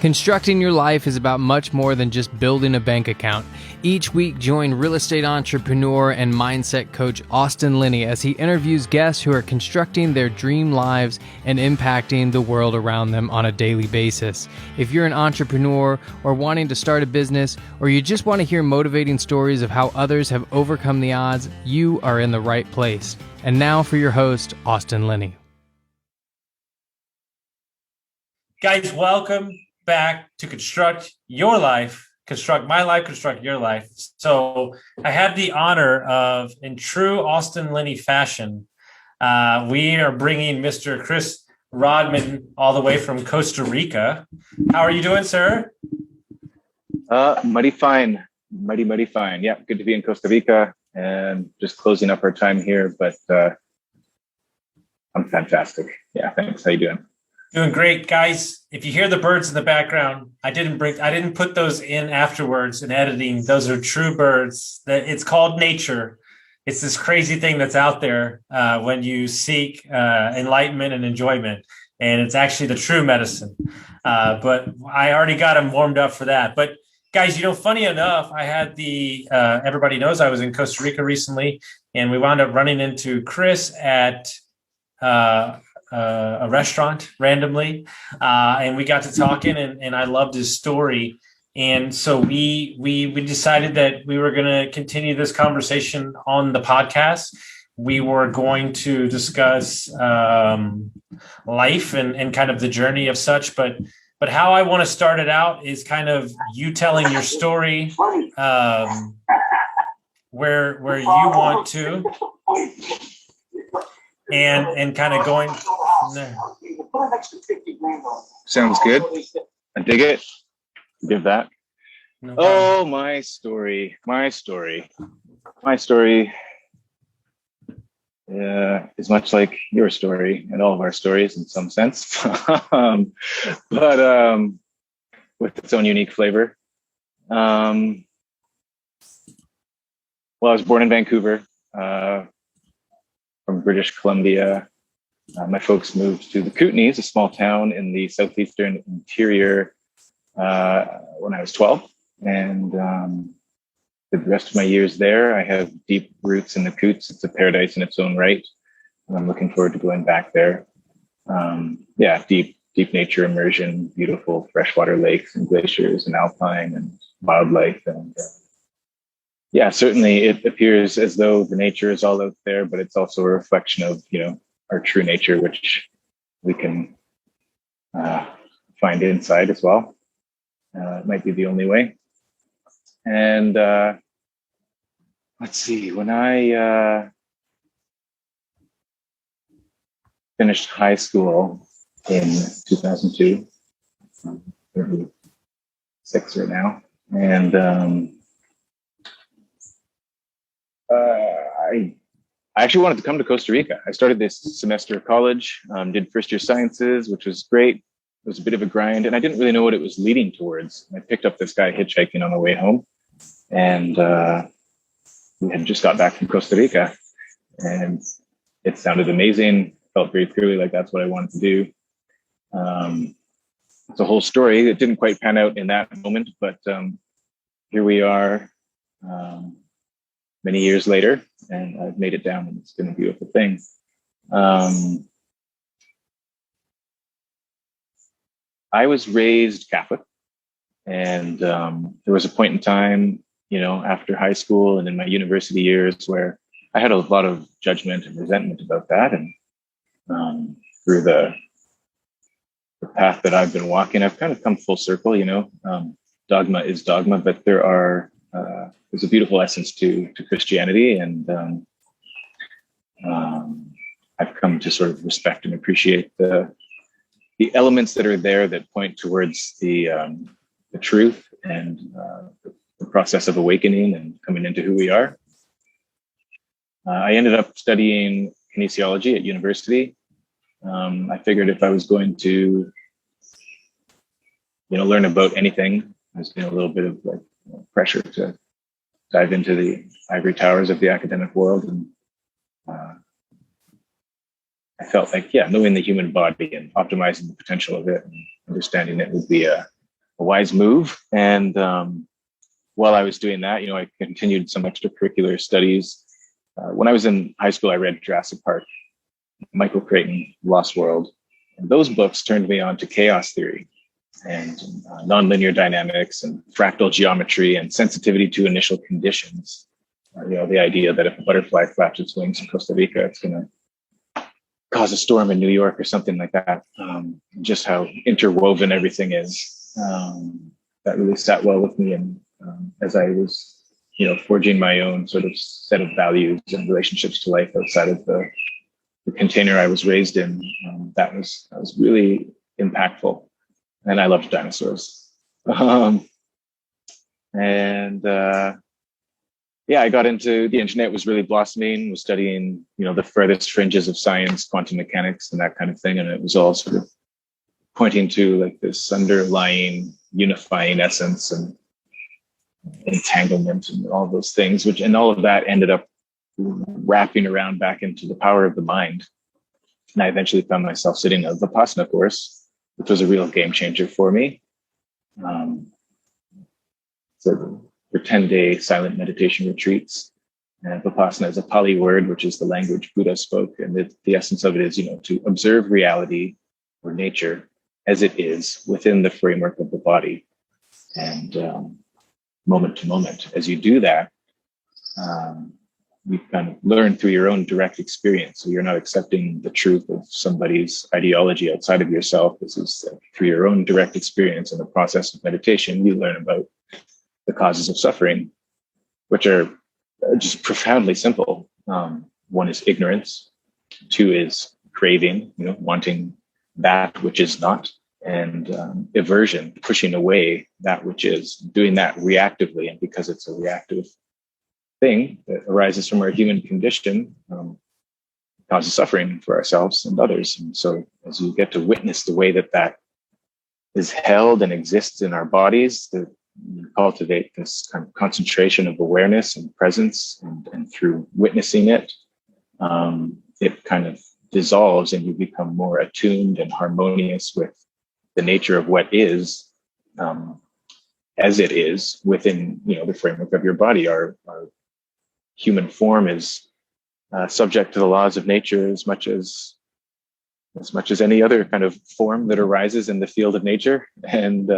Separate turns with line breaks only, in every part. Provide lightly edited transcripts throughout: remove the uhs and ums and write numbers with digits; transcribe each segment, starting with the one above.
Constructing your life is about much more than just building a bank account. Each week, join real estate entrepreneur and mindset coach Austin Linney as he interviews guests who are constructing their dream lives and impacting the world around them on a daily basis. If you're an entrepreneur or wanting to start a business, or you just want to hear motivating stories of how others have overcome the odds, you are in the right place. And now for your host, Austin Linney.
Guys, welcome back to Construct Your Life, Construct My Life, Construct Your Life. So I have the honor of, in true Austin Linney fashion, we are bringing Mr. Chris Rodman all the way from Costa Rica. How are you doing, sir?
Mighty fine. Mighty fine. Yeah, good to be in Costa Rica and just closing up our time here, but I'm fantastic. Yeah, thanks. How you doing?
Doing great, guys. If you hear the birds in the background, I didn't put those in afterwards in editing. Those are true birds. It's called nature. It's this crazy thing that's out there when you seek enlightenment and enjoyment, and it's actually the true medicine. But I already got them warmed up for that. But guys, funny enough, I had everybody knows I was in Costa Rica recently, and we wound up running into Chris at a restaurant randomly, and we got to talking, and I loved his story. And so we decided that we were going to continue this conversation on the podcast. We were going to discuss life and kind of the journey of such, but how I want to start it out is kind of you telling your story, where you want to, and kind of going from there.
Sounds good. I dig it. Give that.
No problem.
Oh, my story is much like your story and all of our stories in some sense, but with its own unique flavor. Well, I was born in Vancouver, from British Columbia. My folks moved to the Kootenays, a small town in the southeastern interior, when I was 12, and did the rest of my years there. I have deep roots in the Coots. It's a paradise in its own right, and I'm looking forward to going back there. Deep nature immersion, beautiful freshwater lakes and glaciers and alpine and wildlife, and certainly it appears as though the nature is all out there, but it's also a reflection of, our true nature, which we can find inside as well. It might be the only way. And let's see, when I finished high school in 2002, I'm 36 right now, and I actually wanted to come to Costa Rica. I started this semester of college, did first year sciences, which was great. It was a bit of a grind, and I didn't really know what it was leading towards. I picked up this guy hitchhiking on the way home, and we had just got back from Costa Rica, and it sounded amazing. Felt very clearly like that's what I wanted to do. It's a whole story. It didn't quite pan out in that moment, but here we are. Many years later, and I've made it down, and it's been a beautiful thing. I was raised Catholic, and there was a point in time, after high school and in my university years where I had a lot of judgment and resentment about that. And through the path that I've been walking, I've kind of come full circle, dogma is dogma, but there's a beautiful essence to Christianity, and I've come to sort of respect and appreciate the elements that are there that point towards the truth and the process of awakening and coming into who we are. I ended up studying kinesiology at university. I figured if I was going to, learn about anything, I was getting a little bit of pressure to dive into the ivory towers of the academic world, and I felt like, knowing the human body and optimizing the potential of it and understanding it would be a wise move. And while I was doing that, I continued some extracurricular studies. When I was in high school, I read Jurassic Park, Michael Crichton, Lost World. And those books turned me on to chaos theory and nonlinear dynamics and fractal geometry and sensitivity to initial conditions. The idea that if a butterfly flaps its wings in Costa Rica, it's going to cause a storm in New York or something like that. Just how interwoven everything is. That really sat well with me. And as I was, forging my own sort of set of values and relationships to life outside of the container I was raised in, that was really impactful. And I loved dinosaurs. I got into the internet, was really blossoming, was studying, the furthest fringes of science, quantum mechanics and that kind of thing. And it was all sort of pointing to like this underlying unifying essence and entanglement and all those things, and all of that ended up wrapping around back into the power of the mind. And I eventually found myself sitting a vipassana course, which was a real game changer for me. So for 10-day silent meditation retreats. And vipassana is a Pali word, which is the language Buddha spoke. And the essence of it is, to observe reality or nature as it is within the framework of the body. And moment to moment, as you do that, you kind of learn through your own direct experience. So you're not accepting the truth of somebody's ideology outside of yourself. This is through your own direct experience in the process of meditation, you learn about the causes of suffering, which are just profoundly simple. One is ignorance. Two is craving, wanting that which is not. And aversion, pushing away that which is, doing that reactively. And because it's a reactive thing that arises from our human condition, causes suffering for ourselves and others. And so as you get to witness the way that is held and exists in our bodies, that you cultivate this kind of concentration of awareness and presence, and through witnessing it, it kind of dissolves and you become more attuned and harmonious with the nature of what is, as it is within, the framework of your body. Our human form is subject to the laws of nature as much as any other kind of form that arises in the field of nature. And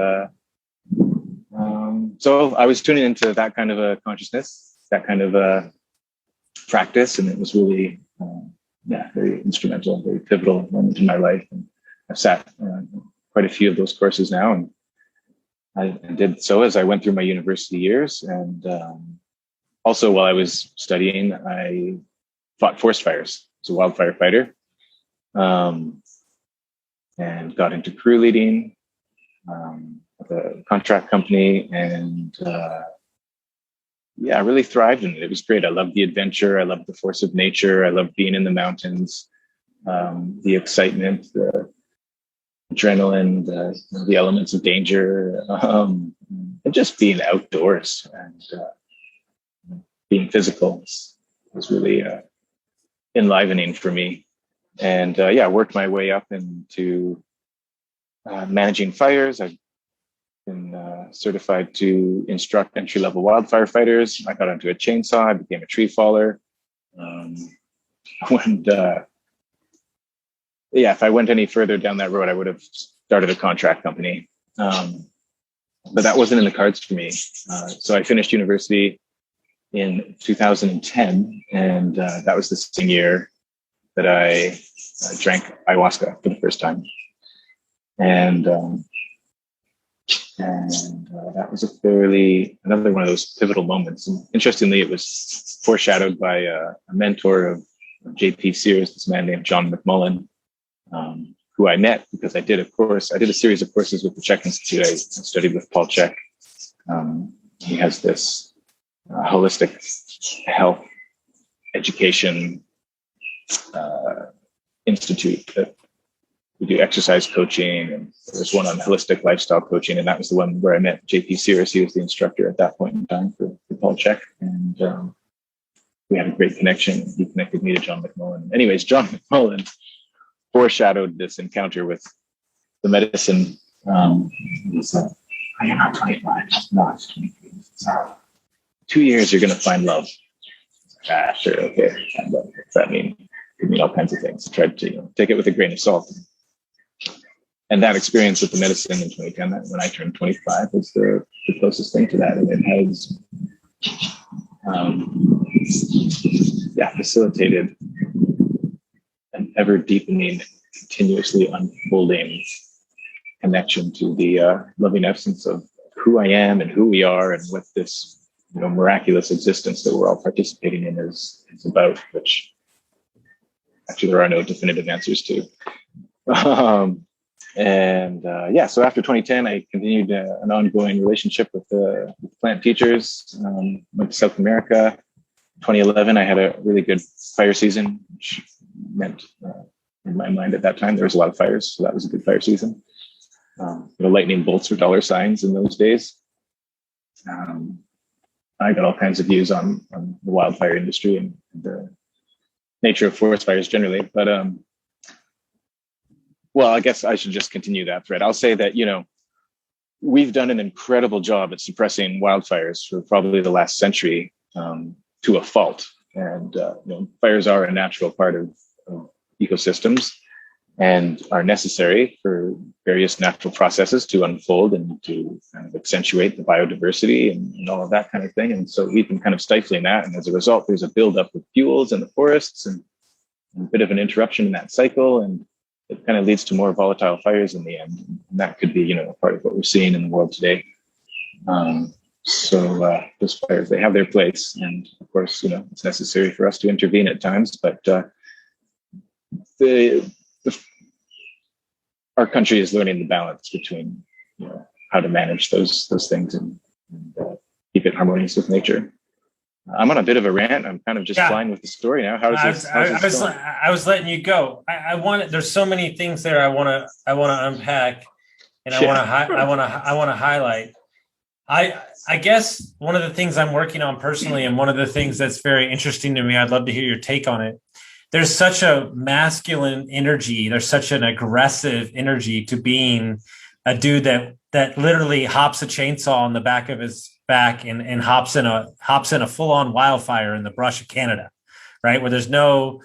so I was tuning into that kind of a consciousness, that kind of a practice, and it was really, very instrumental, very pivotal moment in my life. And I've sat quite a few of those courses now, and I did so as I went through my university years. And also while I was studying, I fought forest fires. I was a wildfire fighter, and got into crew leading with a contract company, and I really thrived in it. It was great. I loved the adventure. I loved the force of nature. I loved being in the mountains, the excitement, the adrenaline, the elements of danger, and just being outdoors and being physical was really enlivening for me. And I worked my way up into managing fires. I've been certified to instruct entry-level wildfire fighters. I got onto a chainsaw. I became a tree faller. If I went any further down that road, I would have started a contract company. But that wasn't in the cards for me. So I finished university in 2010, and that was the same year that I drank ayahuasca for the first time. And that was another one of those pivotal moments. And interestingly, it was foreshadowed by a mentor of J.P. Sears, this man named John McMullen, who I met because I did a series of courses with the CHEK Institute. I studied with Paul CHEK. He has this holistic health education institute that we do exercise coaching, and there's one on holistic lifestyle coaching, and that was the one where I met J.P. Sears. He was the instructor at that point in time for Paul CHEK, and we had a great connection. He connected me to John McMullen. Anyways, John McMullen foreshadowed this encounter with the medicine. He's oh, you're not 25. No, it's 23. So 2 years, you're going to find love. Ah, sure, okay. And what does that mean? It could mean all kinds of things. I tried to take it with a grain of salt. And that experience with the medicine in 2010, when I turned 25, was the closest thing to that. And it has, facilitated an ever deepening, continuously unfolding connection to the loving essence of who I am and who we are and what this miraculous existence that we're all participating in is about, which actually there are no definitive answers to. So after 2010, I continued an ongoing relationship with plant teachers, went to South America. 2011, I had a really good fire season, which meant in my mind at that time, there was a lot of fires. So that was a good fire season. Lightning bolts were dollar signs in those days. I got all kinds of views on the wildfire industry and the nature of forest fires generally. But, I guess I should just continue that thread. I'll say that, we've done an incredible job at suppressing wildfires for probably the last century to a fault. And, fires are a natural part of ecosystems and are necessary for various natural processes to unfold and to kind of accentuate the biodiversity and all of that kind of thing. And so we've been kind of stifling that. And as a result, there's a buildup of fuels in the forests and a bit of an interruption in that cycle. And it kind of leads to more volatile fires in the end. And that could be, part of what we're seeing in the world today. Those fires, they have their place. And of course, it's necessary for us to intervene at times, but our country is learning the balance between, how to manage those things and keep it harmonious with nature. I'm on a bit of a rant. I'm kind of just flying with the story now.
I was letting you go. There's so many things there I want to unpack, and I want to highlight. I guess one of the things I'm working on personally, and one of the things that's very interesting to me, I'd love to hear your take on it. There's such a masculine energy. There's such an aggressive energy to being a dude that literally hops a chainsaw on the back of his back and hops in a full-on wildfire in the brush of Canada, right? Where there's no,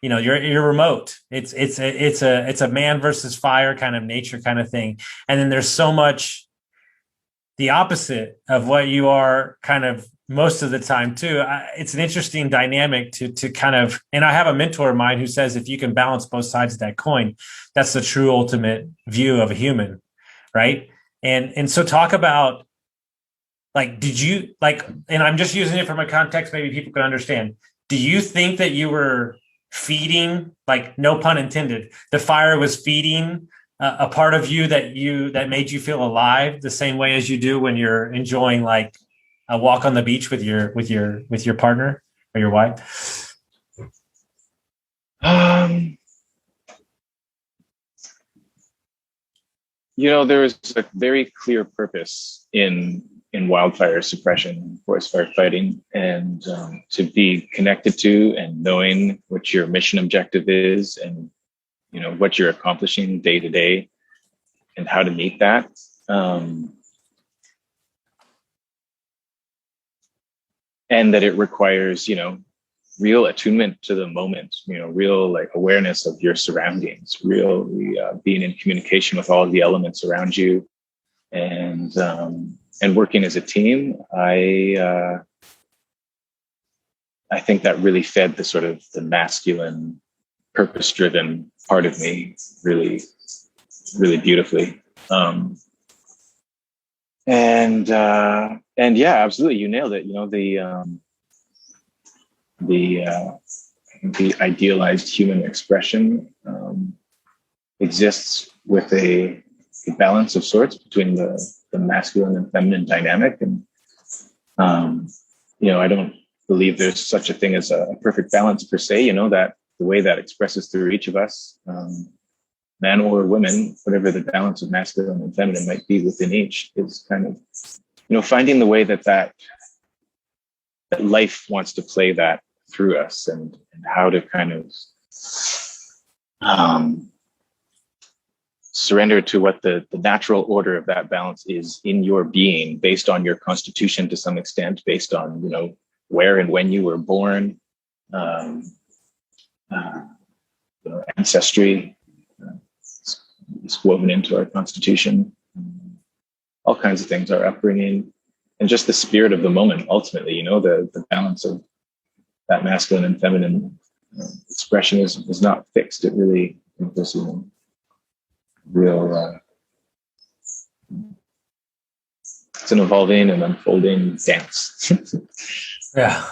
you're remote. It's a man versus fire kind of nature kind of thing. And then there's so much the opposite of what you are kind of most of the time too. It's an interesting dynamic to kind of, and I have a mentor of mine who says, if you can balance both sides of that coin, that's the true ultimate view of a human. Right. And so talk about, did you and I'm just using it from a context, maybe people can understand. Do you think that you were feeding, no pun intended, the fire was feeding a part of you that made you feel alive the same way as you do when you're enjoying a walk on the beach with your partner or your wife?
There is a very clear purpose in wildfire suppression, forest fire fighting, and to be connected to and knowing what your mission objective is and, what you're accomplishing day to day and how to meet that. And that it requires, real attunement to the moment, real awareness of your surroundings, really being in communication with all of the elements around you, and working as a team. I think that really fed the sort of the masculine, purpose-driven part of me really, really beautifully. And yeah, absolutely, you nailed it. The idealized human expression exists with a balance of sorts between the masculine and feminine dynamic. And, I don't believe there's such a thing as a perfect balance per se, that the way that expresses through each of us, man or women, whatever the balance of masculine and feminine might be within each, is kind of, finding the way that life wants to play that through us and how to kind of surrender to what the natural order of that balance is in your being, based on your constitution to some extent, based on, you know, where and when you were born, you know, ancestry. It's woven into our constitution. All kinds of things, our upbringing, and just the spirit of the moment. Ultimately, you know, the balance of that masculine and feminine expression is not fixed. It really is a real. It's an evolving and unfolding dance.
Yeah.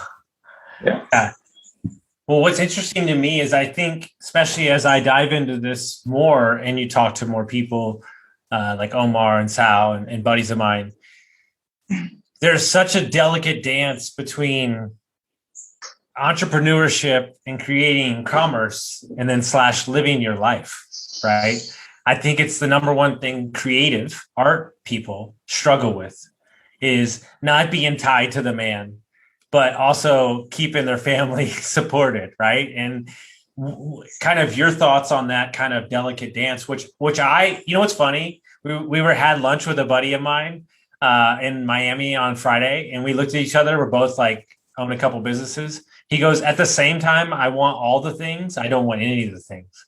Well, what's interesting to me is I think, especially as I dive into this more and you talk to more people like Omar and Sal and buddies of mine, there's such a delicate dance between entrepreneurship and creating commerce and then / living your life, right? I think it's the number one thing creative art people struggle with is not being tied to the man, but also keeping their family supported, right? And kind of your thoughts on that kind of delicate dance, which I, you know, what's funny? We had lunch with a buddy of mine in Miami on Friday, and we looked at each other. We're both like own a couple businesses. He goes, at the same time, I want all the things. I don't want any of the things.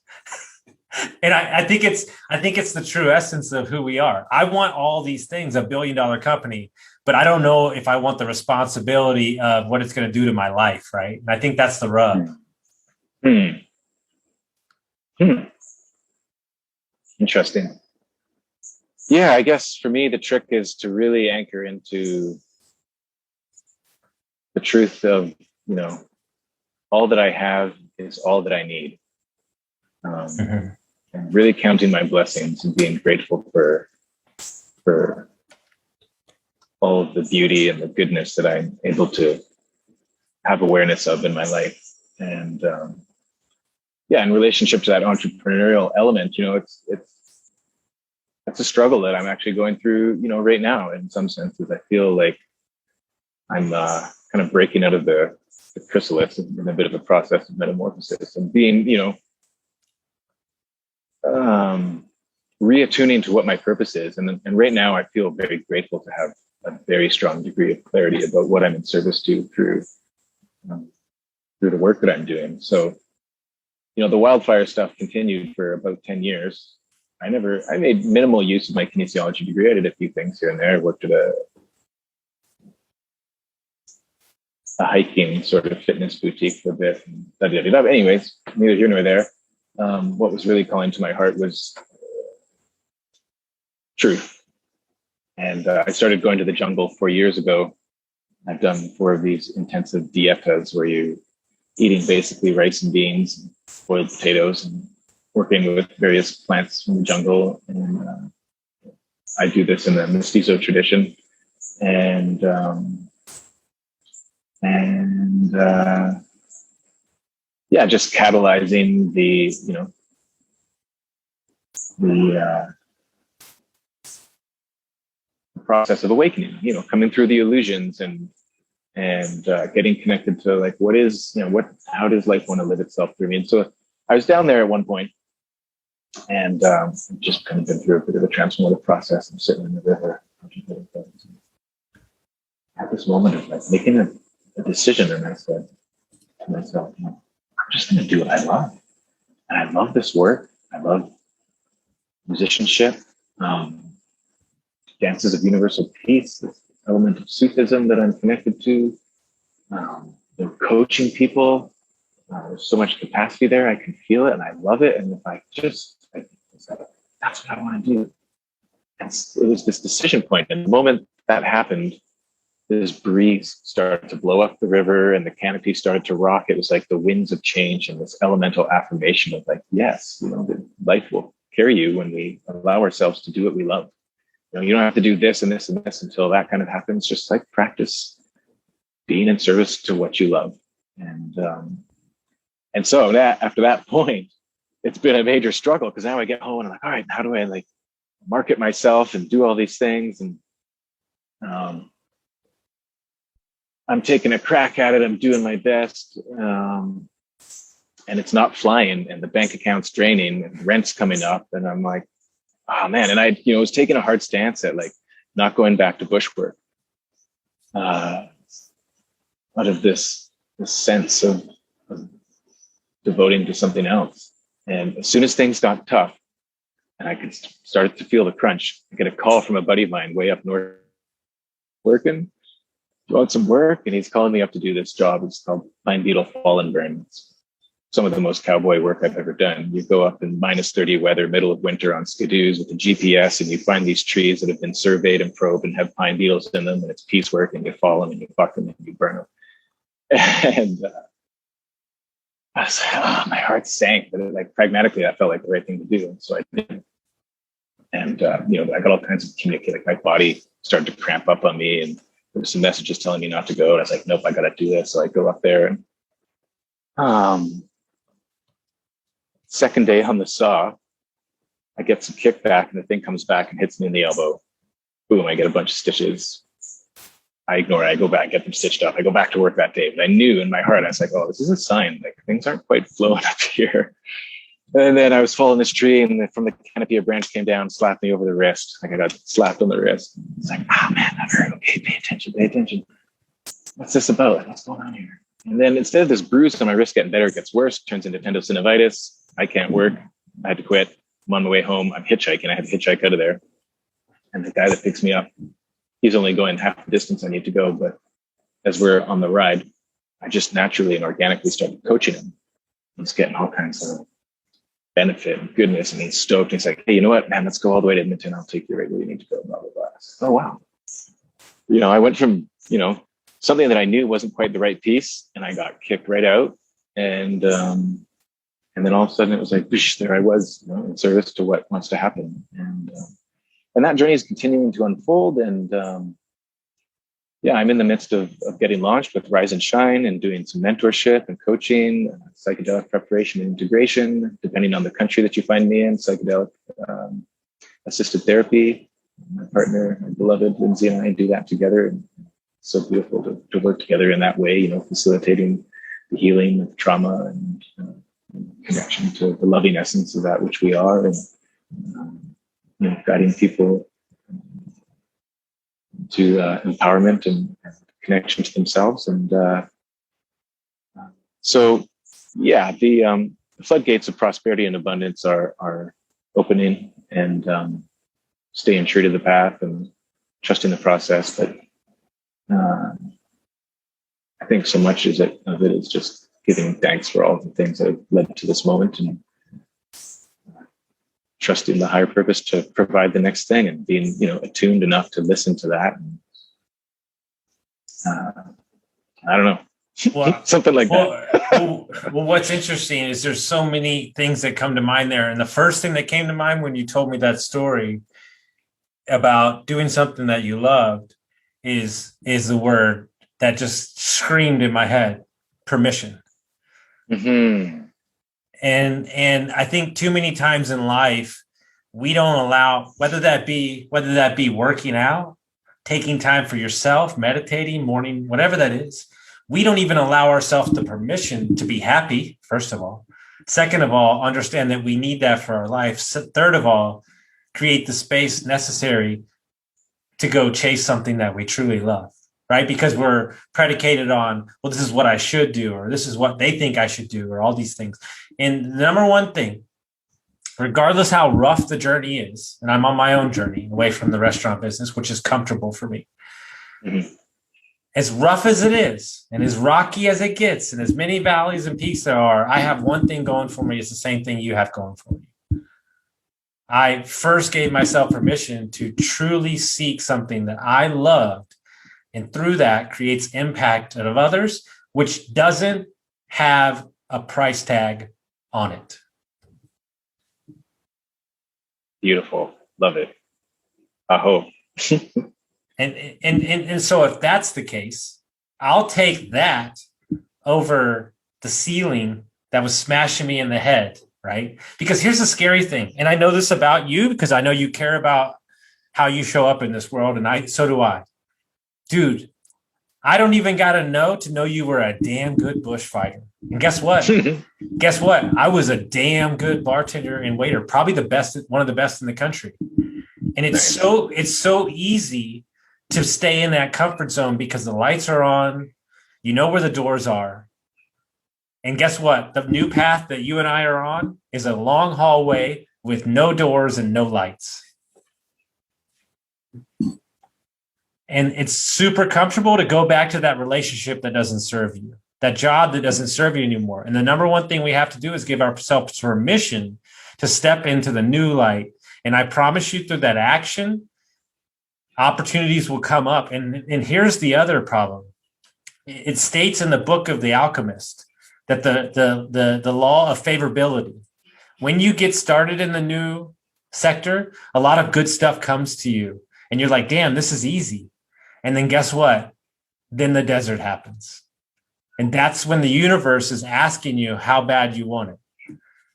And I think it's the true essence of who we are. I want all these things, $1 billion company, but I don't know if I want the responsibility of what it's going to do to my life, right? And I think that's the rub.
Interesting. Yeah, I guess for me, the trick is to really anchor into the truth of, you know, all that I have is all that I need. And really counting my blessings and being grateful for all of the beauty and the goodness that I'm able to have awareness of in my life. And in relationship to that entrepreneurial element, you know, it's a struggle that I'm actually going through, you know, right now. In some senses, I feel like I'm kind of breaking out of the chrysalis in a bit of a process of metamorphosis and being, you know, reattuning to what my purpose is. And right now I feel very grateful to have a very strong degree of clarity about what I'm in service to through the work that I'm doing. So, you know, the wildfire stuff continued for about 10 years. I made minimal use of my kinesiology degree. I did a few things here and there. I worked at a hiking sort of fitness boutique for a bit. Anyways, neither here nor there. What was really calling to my heart was truth. And I started going to the jungle 4 years ago. I've done 4 of these intensive dietas where you're eating basically rice and beans, boiled potatoes, and working with various plants from the jungle. And I do this in the mestizo tradition. And just catalyzing the, you know, the process of awakening, you know, coming through the illusions and getting connected to like, what is, you know, how does life want to live itself through me? And so I was down there at one point and just kind of been through a bit of a transformative process. I'm sitting in the river. I had this moment of like making a decision, and I said to myself, you know, I'm just going to do what I love. And I love this work. I love musicianship, dances of universal peace, this element of Sufism that I'm connected to, you know, coaching people. There's so much capacity there. I can feel it and I love it. And if I just, that's what I want to do. And it was this decision point. And the moment that happened, this breeze started to blow up the river and the canopy started to rock. It was like the winds of change and this elemental affirmation of like, yes, you know, life will carry you when we allow ourselves to do what we love. You know, you don't have to do this and this and this until that kind of happens. Just like practice being in service to what you love. And so that after that point, it's been a major struggle because now I get home and I'm like, all right, how do I like market myself and do all these things? And I'm taking a crack at it. I'm doing my best. And it's not flying and the bank account's draining and rent's coming up. And I'm like, oh man. And I, was taking a hard stance at like not going back to bushwork, out of this sense of devoting to something else. And as soon as things got tough and I could started to feel the crunch, I get a call from a buddy of mine way up north working, doing some work, and he's calling me up to do this job. It's called pine beetle fall and burn. It's some of the most cowboy work I've ever done. You go up in -30 weather, middle of winter on skidoos with a GPS, and you find these trees that have been surveyed and probed and have pine beetles in them, and it's piecework, and you fall them and you fuck them and you burn them. And I was like, oh, my heart sank, but like pragmatically, that felt like the right thing to do. And so I did. And, I got all kinds of communication, like my body started to cramp up on me, and there were some messages telling me not to go. And I was like, nope, I got to do this. So I go up there, and second day on the saw, I get some kickback, and the thing comes back and hits me in the elbow. Boom, I get a bunch of stitches. I ignore it. I go back, get them stitched up. I go back to work that day. But I knew in my heart, I was like, oh, this is a sign. Like, things aren't quite flowing up here. And then I was following this tree, and from the canopy, a branch came down, slapped me over the wrist. Like, I got slapped on the wrist. It's like, man, I'm very okay. Pay attention, pay attention. What's this about? What's going on here? And then instead of this bruise on my wrist getting better, it gets worse, turns into tendinosynovitis. I can't work. I had to quit. I'm on my way home. I'm hitchhiking. I had to hitchhike out of there. And the guy that picks me up, he's only going half the distance I need to go. But as we're on the ride, I just naturally and organically started coaching him. He's getting all kinds of benefit and goodness. And he's stoked. He's like, hey, you know what, man, let's go all the way to Edmonton. I'll take you right where you need to go. Blah, blah, blah. Oh, wow. I went from, something that I knew wasn't quite the right piece, and I got kicked right out. And then all of a sudden it was like, there I was, in service to what wants to happen. And that journey is continuing to unfold. And I'm in the midst of getting launched with Rise and Shine and doing some mentorship and coaching, psychedelic preparation and integration, depending on the country that you find me in, psychedelic assisted therapy. My partner, my beloved Lindsay, and I do that together. And it's so beautiful to work together in that way, facilitating the healing of trauma and connection to the loving essence of that which we are, and guiding people to empowerment and connection to themselves. And the floodgates of prosperity and abundance are opening, and staying true to the path and trusting the process. But I think so much of it is just giving thanks for all the things that have led to this moment, and trusting the higher purpose to provide the next thing, and being, attuned enough to listen to that. I don't know. Well, something like that.
Well, what's interesting is there's so many things that come to mind there. And the first thing that came to mind when you told me that story about doing something that you loved is the word that just screamed in my head: permission.
Mm-hmm.
And I think too many times in life, we don't allow, whether that be working out, taking time for yourself, meditating, morning, whatever that is, we don't even allow ourselves the permission to be happy, first of all. Second of all, understand that we need that for our life. Third of all, create the space necessary to go chase something that we truly love, right? Because we're predicated on, well, this is what I should do, or this is what they think I should do, or all these things. And the number one thing, regardless how rough the journey is, and I'm on my own journey away from the restaurant business, which is comfortable for me. Mm-hmm. As rough as it is, and as rocky as it gets, and as many valleys and peaks there are, I have one thing going for me. It's the same thing you have going for me. I first gave myself permission to truly seek something that I loved, and through that creates impact of others, which doesn't have a price tag on it.
Beautiful. Love it. I hope.
And so if that's the case, I'll take that over the ceiling that was smashing me in the head, right? Because here's the scary thing. And I know this about you because I know you care about how you show up in this world. And so do I. Dude, I don't even got to know you were a damn good bushfighter. And guess what? Guess what? I was a damn good bartender and waiter, probably the best, one of the best in the country. And it's so easy to stay in that comfort zone because the lights are on, you know where the doors are. And guess what? The new path that you and I are on is a long hallway with no doors and no lights. And it's super comfortable to go back to that relationship that doesn't serve you, that job that doesn't serve you anymore. And the number one thing we have to do is give ourselves permission to step into the new light. And I promise you, through that action, opportunities will come up. And here's the other problem. It states in the book of The Alchemist that the law of favorability, when you get started in the new sector, a lot of good stuff comes to you. And you're like, damn, this is easy. And then guess what? Then the desert happens. And that's when the universe is asking you how bad you want it.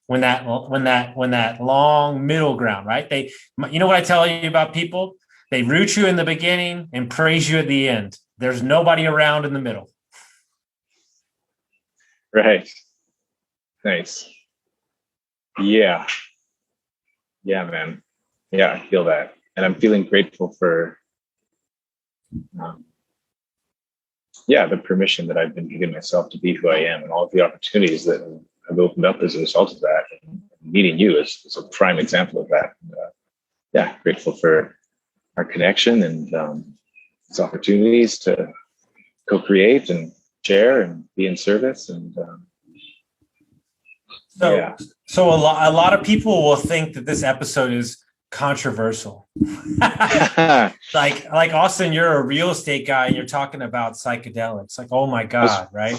When that long middle ground, right? You know what I tell you about people? They root you in the beginning and praise you at the end. There's nobody around in the middle.
Right. Nice. Yeah. Yeah, man. Yeah, I feel that. And I'm feeling grateful for, the permission that I've been giving myself to be who I am, and all of the opportunities that have opened up as a result of that. And meeting you is a prime example of that. And, grateful for our connection and these opportunities to co-create and share and be in service. And
so a lot of people will think that this episode is controversial. like Austin, you're a real estate guy and you're talking about psychedelics, like, oh my God, right?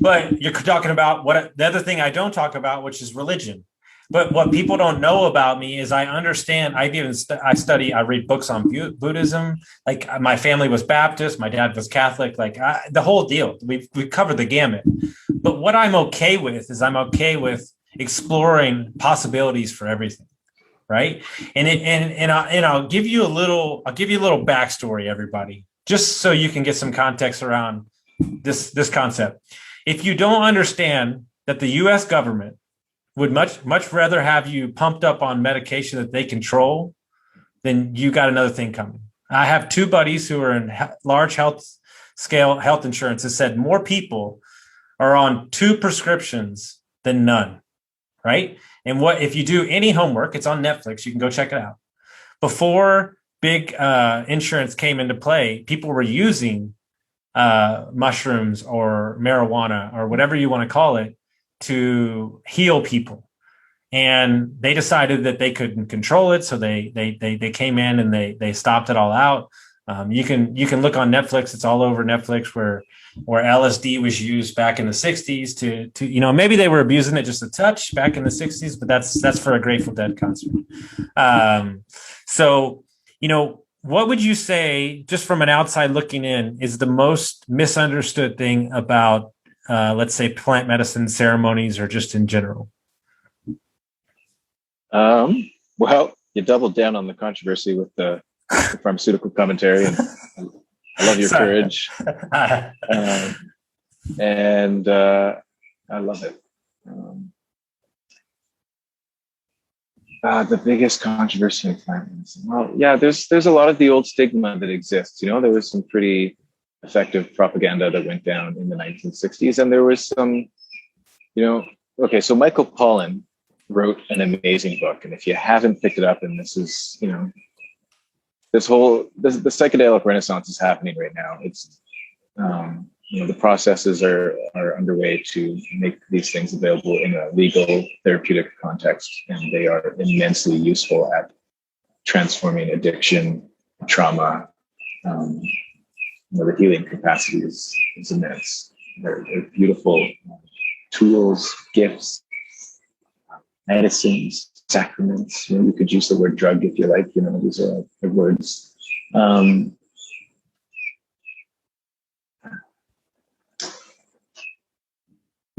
But you're talking about the other thing I don't talk about, which is religion. But what people don't know about me is I understand. I read books on Buddhism. Like, my family was Baptist, my dad was Catholic, like the whole deal. We've covered the gamut. But what I'm okay with is I'm okay with exploring possibilities for everything. Right. And I'll give you a little backstory, everybody, just so you can get some context around this concept. If you don't understand that the US government would much rather have you pumped up on medication that they control, then you got another thing coming. I have two buddies who are in large health insurance that said more people are on 2 prescriptions than none. Right. And if you do any homework, it's on Netflix. You can go check it out. Before big insurance came into play, people were using mushrooms or marijuana or whatever you want to call it to heal people. And they decided that they couldn't control it. So they came in and they stopped it all out. You can look on Netflix. It's all over Netflix where LSD was used back in the 60s to maybe they were abusing it just a touch back in the 60s, but that's for a Grateful Dead concert. So, what would you say, just from an outside looking in, is the most misunderstood thing about, let's say, plant medicine ceremonies or just in general?
Well, you doubled down on the controversy with the pharmaceutical commentary, and I love your courage. And I love it. The biggest controversy in plant medicine. Well, yeah, there's a lot of the old stigma that exists. There was some pretty effective propaganda that went down in the 1960s, and there was some, okay, so Michael Pollan wrote an amazing book, and if you haven't picked it up, and this is, the psychedelic renaissance is happening right now. It's, the processes are underway to make these things available in a legal therapeutic context, and they are immensely useful at transforming addiction, trauma. The healing capacity is immense. They're beautiful tools, gifts, medicines, sacraments. You could use the word drug if you like. These are words.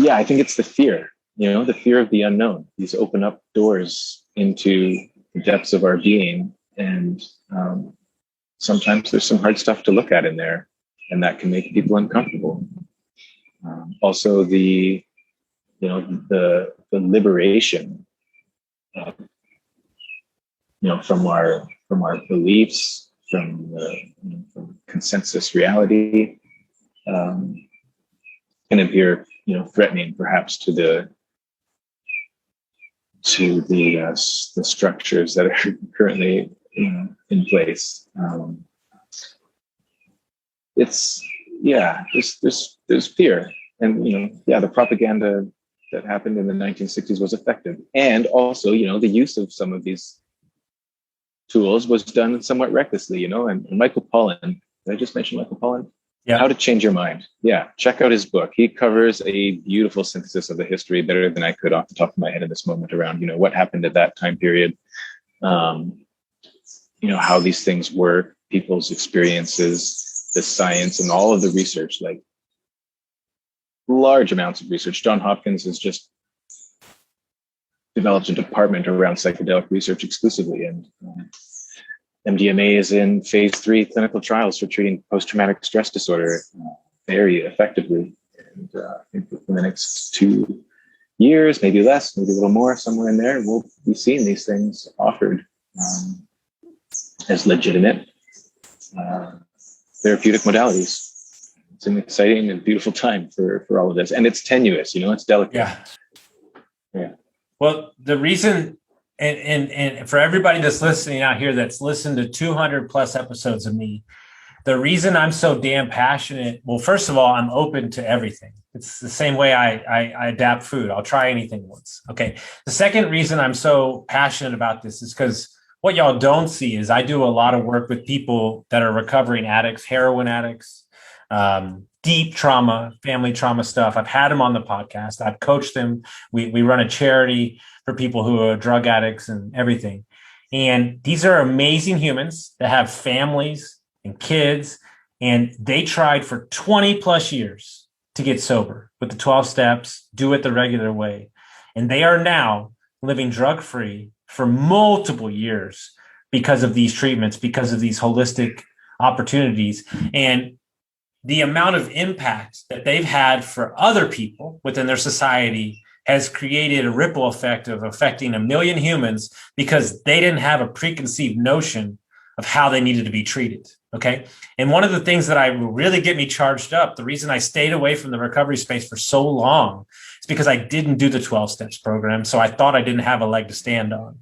I think it's the fear. The fear of the unknown. These open up doors into the depths of our being, and sometimes there's some hard stuff to look at in there. and that can make people uncomfortable. Also, the liberation, from our beliefs, from consensus reality, can appear, threatening, perhaps, to the structures that are currently in place. There's fear, and the propaganda that happened in the 1960s was effective, and also the use of some of these tools was done somewhat recklessly. And Michael Pollan, did I just mention Michael Pollan?
Yeah.
How to Change Your Mind. Yeah, check out his book. He covers a beautiful synthesis of the history, better than I could off the top of my head in this moment, around what happened at that time period, how these things work, people's experiences, the science, and all of the research, like large amounts of research. John Hopkins has just developed a department around psychedelic research exclusively, and MDMA is in phase 3 clinical trials for treating post-traumatic stress disorder very effectively. And I think in the next 2 years, maybe less, maybe a little more, somewhere in there, we'll be seeing these things offered as legitimate therapeutic modalities. It's an exciting and beautiful time for all of this. And it's tenuous, it's delicate. Yeah.
Well, the reason, and for everybody that's listening out here, that's listened to 200 plus episodes of me, the reason I'm so damn passionate, well, first of all, I'm open to everything. It's the same way I adapt food. I'll try anything once. Okay. The second reason I'm so passionate about this is because what y'all don't see is I do a lot of work with people that are recovering addicts, heroin addicts, deep trauma, family trauma stuff. I've had them on the podcast. I've coached them. We run a charity for people who are drug addicts and everything. And these are amazing humans that have families and kids, and they tried for 20 plus years to get sober with the 12 steps, do it the regular way. And they are now living drug-free for multiple years because of these treatments, because of these holistic opportunities. And the amount of impact that they've had for other people within their society has created a ripple effect of affecting 1 million humans because they didn't have a preconceived notion of how they needed to be treated. Okay. And one of the things that really get me charged up, the reason I stayed away from the recovery space for so long is because I didn't do the 12 steps program. So I thought I didn't have a leg to stand on.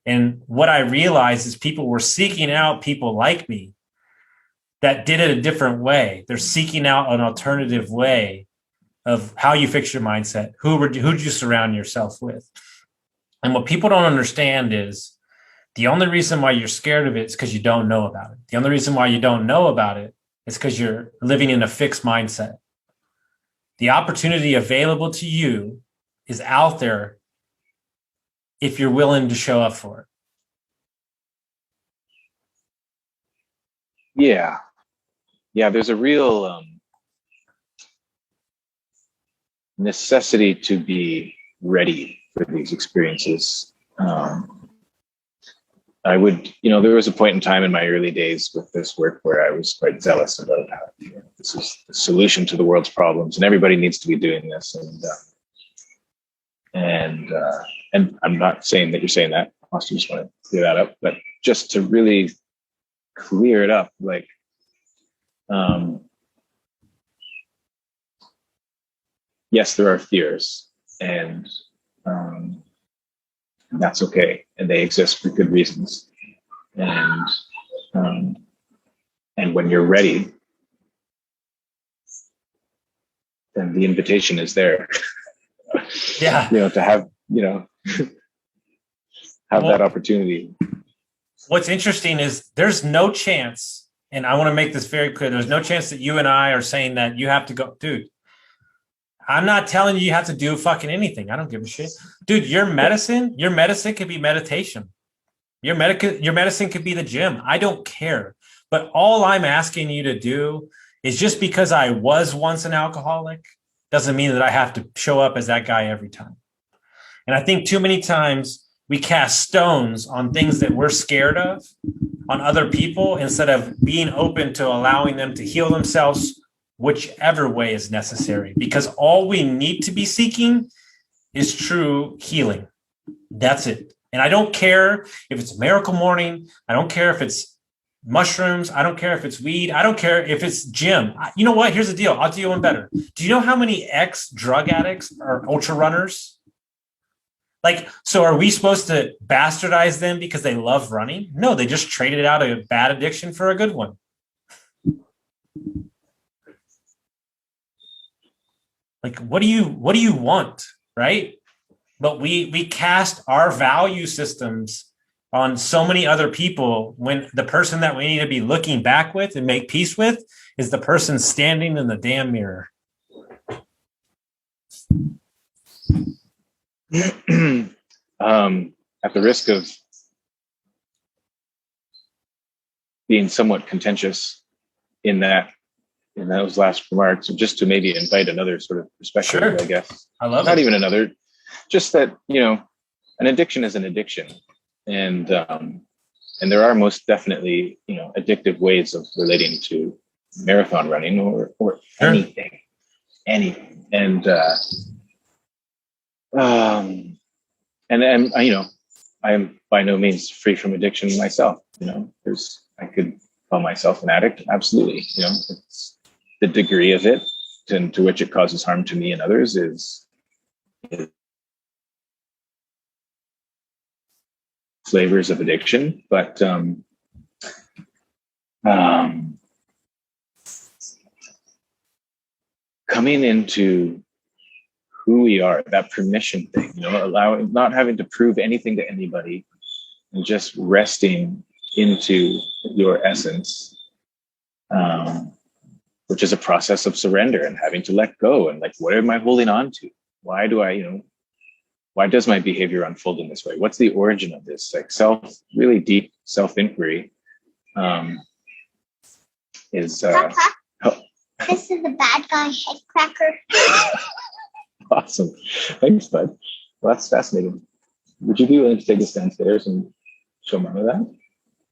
And what I realized is people were seeking out people like me that did it a different way. They're seeking out an alternative way of how you fix your mindset. Who'd you surround yourself with? And what people don't understand is the only reason why you're scared of it is because you don't know about it. The only reason why you don't know about it is because you're living in a fixed mindset. The opportunity available to you is out there if you're willing to show up for it.
Yeah, there's a real necessity to be ready for these experiences. I would, there was a point in time in my early days with this work where I was quite zealous about how this is the solution to the world's problems, and everybody needs to be doing this. And I'm not saying that you're saying that. I also just want to clear that up, but just to really clear it up, like, yes, there are fears, and that's okay, and they exist for good reasons. And when you're ready, then the invitation is there.
Yeah,
to have that opportunity.
What's interesting is there's no chance, and I want to make this very clear, there's no chance that you and I are saying that you have to go, dude. I'm not telling you have to do fucking anything. I don't give a shit. Dude, your medicine could be meditation. Your medicine could be the gym. I don't care. But all I'm asking you to do is, just because I was once an alcoholic doesn't mean that I have to show up as that guy every time. And I think too many times we cast stones on things that we're scared of, on other people, instead of being open to allowing them to heal themselves whichever way is necessary. Because all we need to be seeking is true healing. That's it. And I don't care if it's Miracle Morning. I don't care if it's mushrooms. I don't care if it's weed. I don't care if it's gym. You know what? Here's the deal. I'll do you one better. Do you know how many ex-drug addicts are ultra runners? Like, so are we supposed to bastardize them because they love running? No, they just traded out a bad addiction for a good one. Like, what do you want, right? But we cast our value systems on so many other people when the person that we need to be looking back with and make peace with is the person standing in the damn mirror.
At the risk of being somewhat contentious in those last remarks, just to maybe invite another sort of perspective,
Sure.
I guess.
I love
Not
it.
even another, just that, an addiction is an addiction. And there are most definitely, addictive ways of relating to marathon running or
Sure.
anything. And I am by no means free from addiction myself. I could call myself an addict. Absolutely. It's the degree of it to which it causes harm to me and others is flavors of addiction. But coming into who we are, that permission thing, allowing, not having to prove anything to anybody, and just resting into your essence, which is a process of surrender and having to let go. And like, what am I holding on to? Why does my behavior unfold in this way? What's the origin of this? Like really deep self-inquiry is
Papa, this is the bad guy head cracker.
Awesome. Thanks, bud. Well, that's fascinating. Would you be willing to take us downstairs and show Mama that?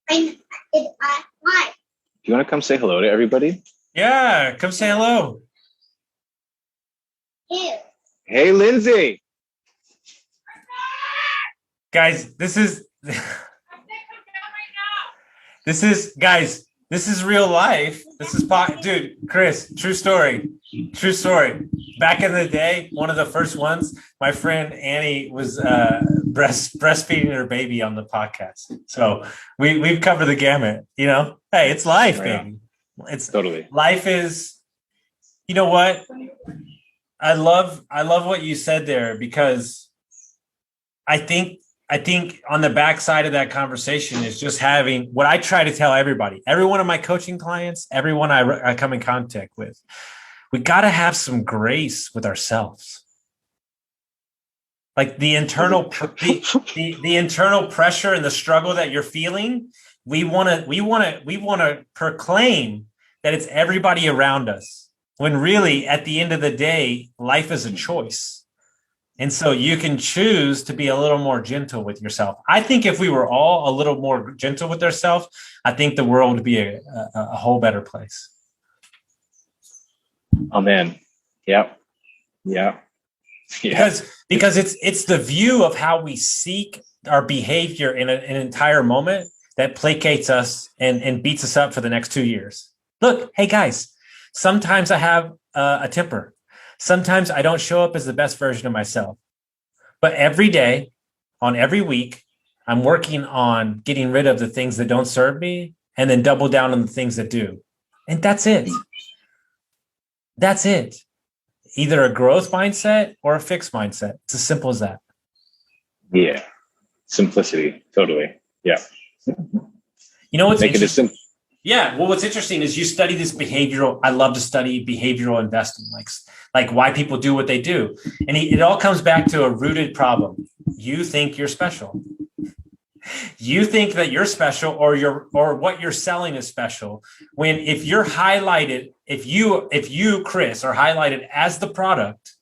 Why?
Do you want to come say hello to everybody?
Yeah, come say hello.
Ew.
Hey, Lindsay.
Guys, this is real life. This is dude, Chris, true story. Back in the day, one of the first ones, my friend Annie was breastfeeding her baby on the podcast. So we've covered the gamut, Hey, it's life, baby. It's
totally
life is, you know what? I love what you said there, because I think on the backside of that conversation is just having what I try to tell everybody, every one of my coaching clients, everyone I come in contact with, we got to have some grace with ourselves. Like the internal, the internal pressure and the struggle that you're feeling. We want to proclaim that it's everybody around us, when really at the end of the day, life is a choice. And so you can choose to be a little more gentle with yourself. I think if we were all a little more gentle with ourselves, I think the world would be a whole better place.
Oh man. Yep. Yeah.
Because it's the view of how we seek our behavior in an entire moment that placates us and beats us up for the next 2 years. Look, hey guys, sometimes I have a temper. Sometimes I don't show up as the best version of myself. But every day, on every week, I'm working on getting rid of the things that don't serve me and then double down on the things that do. And that's it. That's it. Either a growth mindset or a fixed mindset. It's as simple as that.
Yeah. Simplicity. Totally. Yeah.
You know what's
Make it as simple.
Yeah. Well, what's interesting is you study this behavioral. I love to study behavioral investing, like why people do what they do. And it all comes back to a rooted problem. You think you're special. You think that you're special, or what you're selling is special. When if you're highlighted, if you, Chris, are highlighted as the product,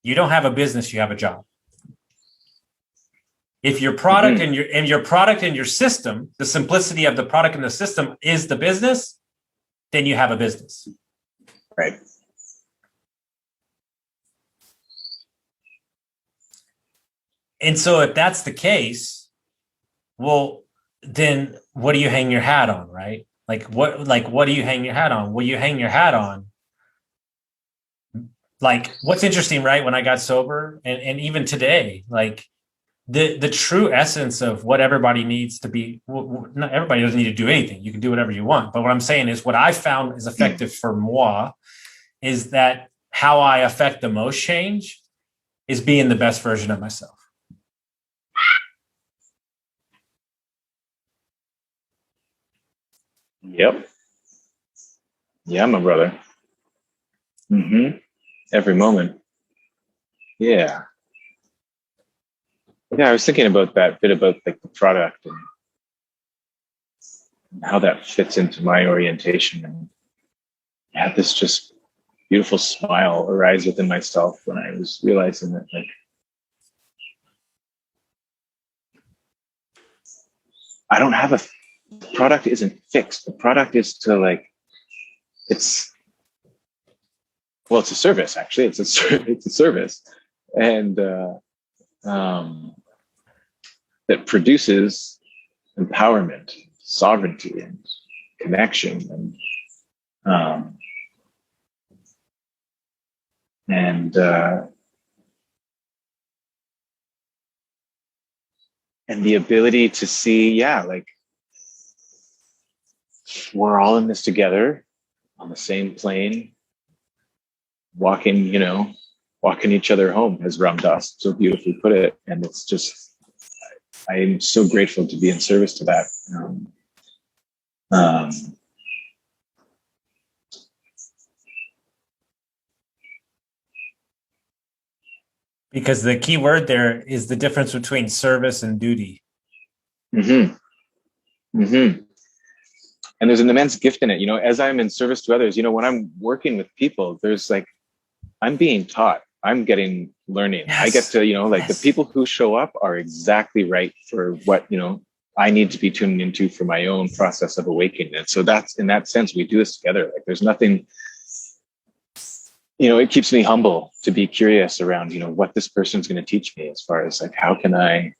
you don't have a business, you have a job. If your product and your product and your system, the simplicity of the product and the system is the business, then you have a business.
Right.
And so if that's the case, well, then what do you hang your hat on, right? What do you hang your hat on? Well, you hang your hat on. Like, what's interesting, right? When I got sober and even today, like the true essence of what everybody needs to be, not everybody doesn't need to do anything. You can do whatever you want. But what I'm saying is what I found is effective for moi is that how I affect the most change is being the best version of myself.
Yep. Yeah, my brother. Every moment. Yeah. Yeah, I was thinking about that bit about like the product and how that fits into my orientation. And I had this just beautiful smile arise within myself when I was realizing that, like, I don't have the product isn't fixed. The product is to like, it's a service, actually. It's a service. And that produces empowerment, sovereignty, and connection, and the ability to see, like, we're all in this together on the same plane, walking each other home, as Ram Dass so beautifully put it. And it's just, I am so grateful to be in service to that.
Because the key word there is the difference between service and duty.
And there's an immense gift in it, as I'm in service to others, when I'm working with people, there's like, I'm being taught, I'm getting learning. Yes. I get to, the people who show up are exactly right for what, I need to be tuning into for my own process of awakening. And so that's, in that sense, we do this together. Like, there's nothing, it keeps me humble to be curious around, what this person's going to teach me, as far as like, how can I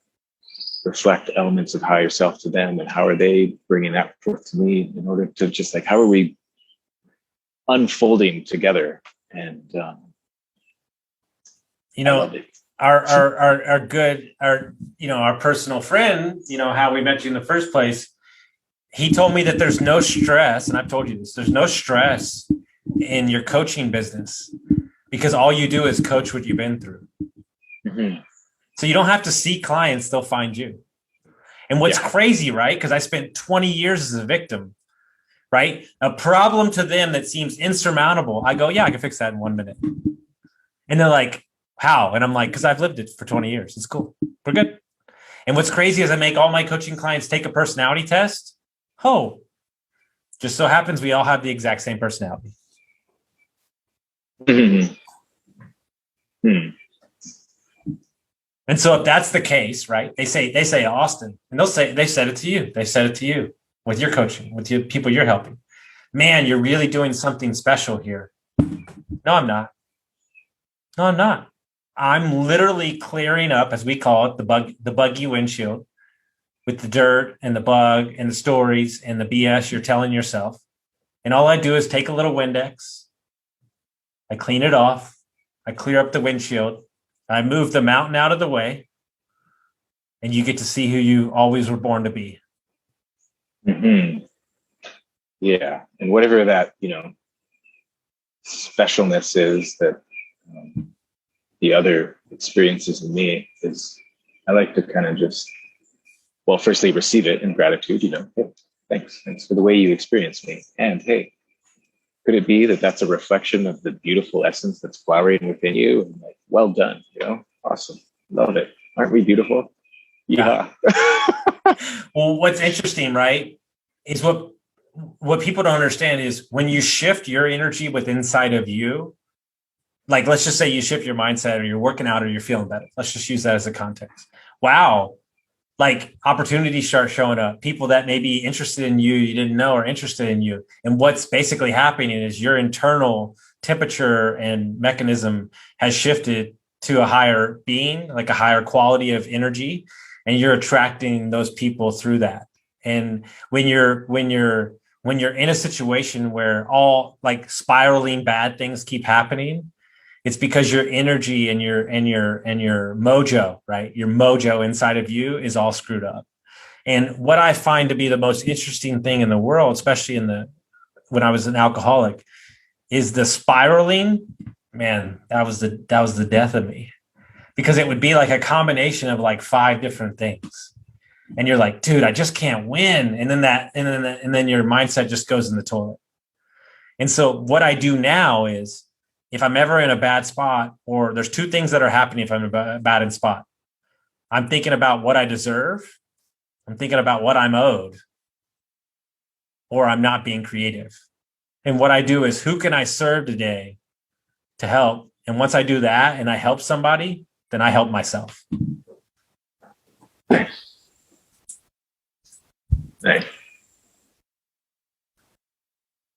reflect elements of higher self to them, and how are they bringing that forth to me, in order to just like, how are we unfolding together? And
our personal friend, how we met you in the first place, he told me that there's no stress, and I've told you this, there's no stress in your coaching business, because all you do is coach what you've been through. So you don't have to seek clients, they'll find you. And what's crazy, right? Because I spent 20 years as a victim, right? A problem to them that seems insurmountable, I go, I can fix that in 1 minute. And they're like, how? And I'm like, because I've lived it for 20 years. It's cool. We're good. And what's crazy is I make all my coaching clients take a personality test. Just so happens we all have the exact same personality. And so if that's the case, right? They say Austin, and they said it to you. They said it to you with your coaching, with your people you're helping. Man, you're really doing something special here. No, I'm not. I'm literally clearing up, as we call it, the buggy windshield, with the dirt and the bug and the stories and the BS you're telling yourself. And all I do is take a little Windex. I clean it off. I clear up the windshield. I move the mountain out of the way, and you get to see who you always were born to be.
Yeah. And whatever that, specialness is that the other experiences in me, is, I like to kind of just, firstly receive it in gratitude, hey, thanks for the way you experience me. And hey, could it be that that's a reflection of the beautiful essence that's flowering within you? And like, well done, awesome. Love it. Aren't we beautiful? Yeah.
Well, what's interesting, right, is what people don't understand is when you shift your energy within inside of you, like, let's just say you shift your mindset, or you're working out, or you're feeling better. Let's just use that as a context. Wow. like opportunities start showing up, people that may be interested in you, you didn't know are interested in you. And what's basically happening is your internal temperature and mechanism has shifted to a higher being, like a higher quality of energy, and you're attracting those people through that. And when you're in a situation where all like spiraling bad things keep happening, it's because your energy and your mojo, right? Your mojo inside of you is all screwed up. And what I find to be the most interesting thing in the world, especially when I was an alcoholic, is the spiraling. Man, that was the death of me, because it would be like a combination of like 5 different things. And you're like, dude, I just can't win. And then your mindset just goes in the toilet. And so what I do now is, if I'm ever in a bad spot, or there's 2 things that are happening if I'm in a bad spot, I'm thinking about what I deserve, I'm thinking about what I'm owed, or I'm not being creative. And what I do is, who can I serve today to help? And once I do that and I help somebody, then I help myself.
Nice.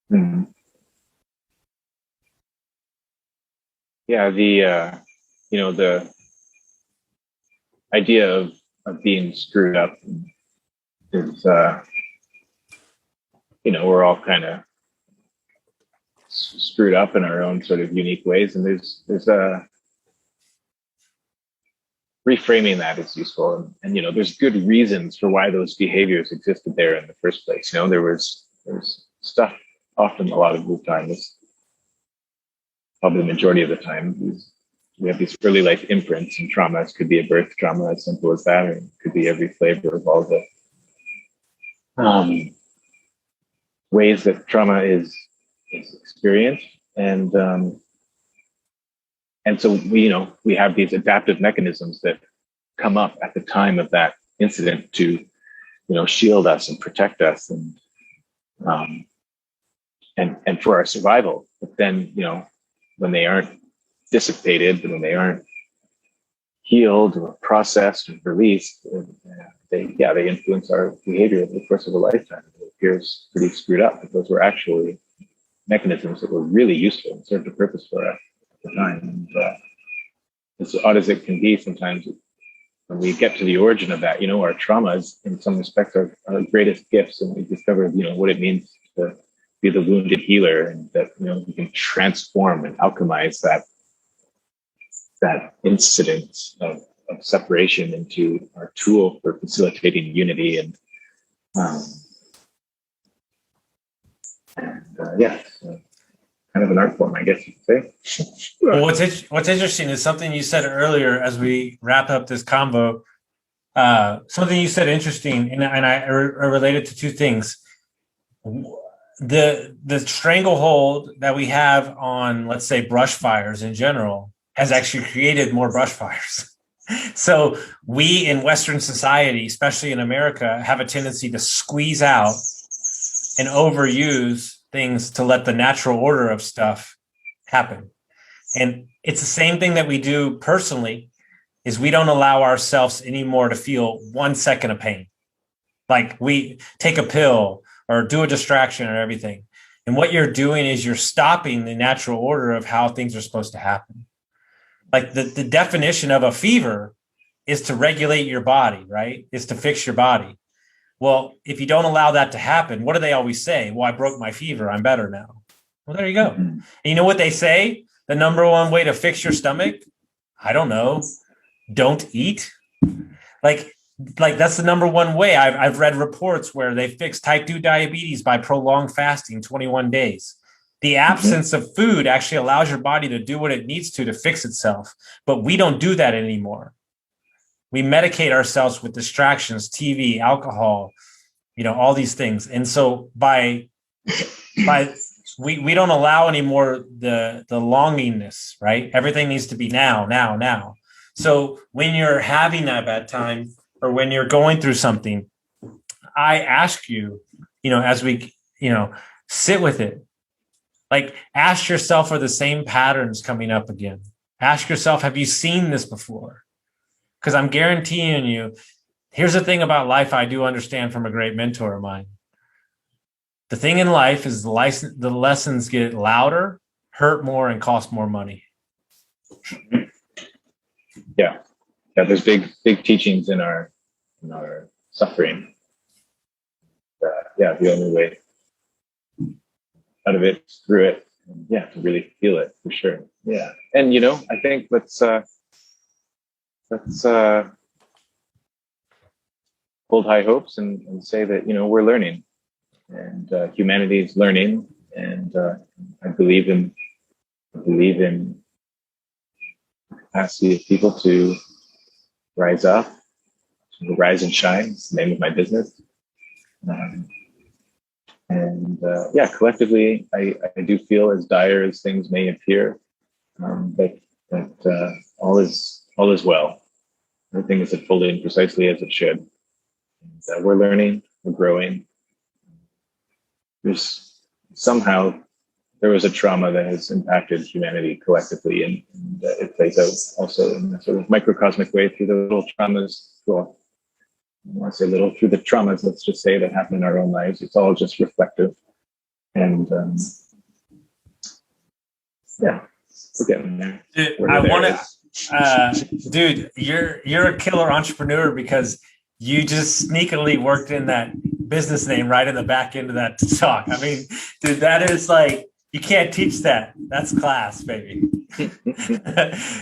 Hmm. Yeah, the idea of being screwed up is, we're all kind of screwed up in our own sort of unique ways, and there's reframing that is useful, and there's good reasons for why those behaviors existed there in the first place. There's stuff, often a lot of the time, probably the majority of the time, we have these early life imprints and traumas. Could be a birth trauma, as simple as that, or it could be every flavor of all the ways that trauma is experienced. And so we have these adaptive mechanisms that come up at the time of that incident to shield us and protect us, and for our survival. But then when they aren't dissipated, when they aren't healed or processed or released, they influence our behavior over the course of a lifetime. It appears pretty screwed up, but those were actually mechanisms that were really useful and served a purpose for us at the time. And as odd as it can be, sometimes when we get to the origin of that, our traumas in some respects are our greatest gifts, and we discover what it means to be the wounded healer, and that we can transform and alchemize that incident of separation into our tool for facilitating unity. And so kind of an art form, I guess you could say.
Well, what's interesting is something you said earlier as we wrap up this convo. Something you said interesting, and I related to 2 things. The stranglehold that we have on, let's say, brush fires in general has actually created more brush fires. So we in Western society, especially in America, have a tendency to squeeze out and overuse things to let the natural order of stuff happen. And it's the same thing that we do personally, is we don't allow ourselves anymore to feel 1 second of pain. Like we take a pill or do a distraction or everything. And what you're doing is you're stopping the natural order of how things are supposed to happen. Like the definition of a fever is to regulate your body, right? Is to fix your body. Well, if you don't allow that to happen, what do they always say? Well, I broke my fever, I'm better now. Well, there you go. And you know what they say? The number 1 way to fix your stomach? I don't know. Don't eat. Like that's the number 1 way. I've read reports where they fix type 2 diabetes by prolonged fasting 21 days. The absence of food actually allows your body to do what it needs to fix itself. But we don't do that anymore. We medicate ourselves with distractions, TV, alcohol, all these things. And so we don't allow anymore the longingness, right? Everything needs to be now. So when you're having that bad time, or when you're going through something, I ask you, as we, sit with it. Like, ask yourself, are the same patterns coming up again? Ask yourself, have you seen this before? Because I'm guaranteeing you, Here's the thing about life I do understand from a great mentor of mine. The thing in life is the lessons get louder, hurt more, and cost more money.
Yeah. There's big teachings in our suffering. The only way out of it is through it. And to really feel it for sure. Yeah. And I think let's hold high hopes and say that we're learning, and humanity is learning, and I believe in the capacity of people to rise up, to rise and shine. It's the name of my business. Collectively, I do feel, as dire as things may appear, that all is well. Everything is unfolding precisely as it should. And, we're learning, we're growing. There was a trauma that has impacted humanity collectively, and it plays out also in a sort of microcosmic way through the little traumas. Well, I want to say little through the traumas, let's just say, that happen in our own lives. It's all just reflective. And we're getting there.
Dude, you're a killer entrepreneur, because you just sneakily worked in that business name right in the back end of that talk. I mean, dude, that is like, you can't teach that. That's class, baby.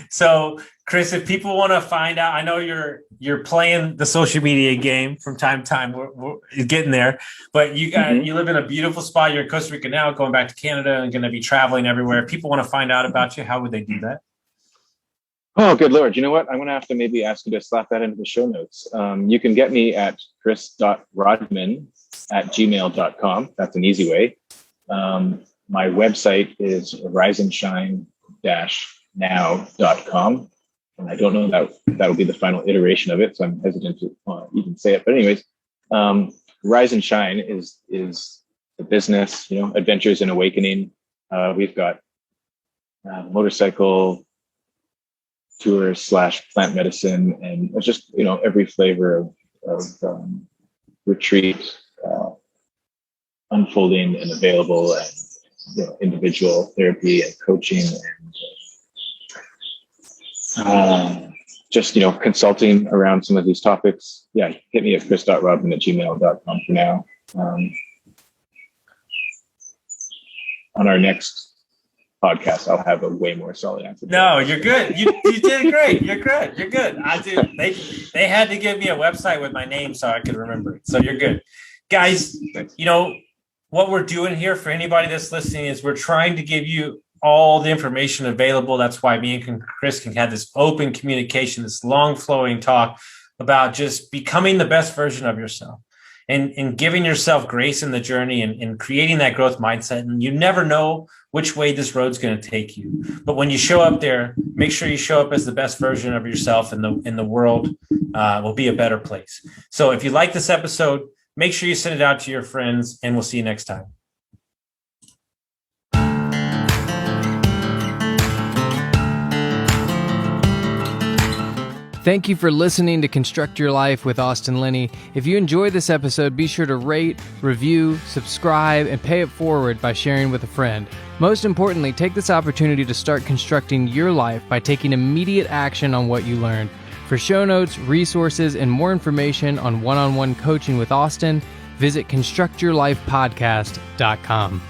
So, Chris, if people want to find out, I know you're playing the social media game from time to time. We're getting there, but you live in a beautiful spot. You're in Costa Rica now, going back to Canada, and going to be traveling everywhere. If people want to find out about you, how would they do that?
Oh, good Lord. You know what? I'm going to have to maybe ask you to slap that into the show notes. You can get me at chris.rodman@gmail.com. That's an easy way. My website is riseandshine-now.com. And I don't know that that'll be the final iteration of it, so I'm hesitant to even say it. But anyways, Rise and Shine is the business, Adventures in Awakening. We've got motorcycle tours / plant medicine, and just every flavor of retreat unfolding and available, and individual therapy and coaching, and just consulting around some of these topics. Hit me at chris.rodman@gmail.com for now. On our next podcast, I'll have a way more solid answer.
No, you're good. You did great. You're good. I did. They had to give me a website with my name so I could remember it. So you're good, guys.
Thanks.
What we're doing here, for anybody that's listening, is we're trying to give you all the information available. That's why me and Chris can have this open communication, this long flowing talk about just becoming the best version of yourself, and giving yourself grace in the journey, and creating that growth mindset. And you never know which way this road's going to take you. But when you show up there, make sure you show up as the best version of yourself, and the world will be a better place. So if you like this episode, make sure you send it out to your friends, and we'll see you next time.
Thank you for listening to Construct Your Life with Austin Linney. If you enjoyed this episode, be sure to rate, review, subscribe, and pay it forward by sharing with a friend. Most importantly, take this opportunity to start constructing your life by taking immediate action on what you learned. For show notes, resources, and more information on one-on-one coaching with Austin, visit constructyourlifepodcast.com.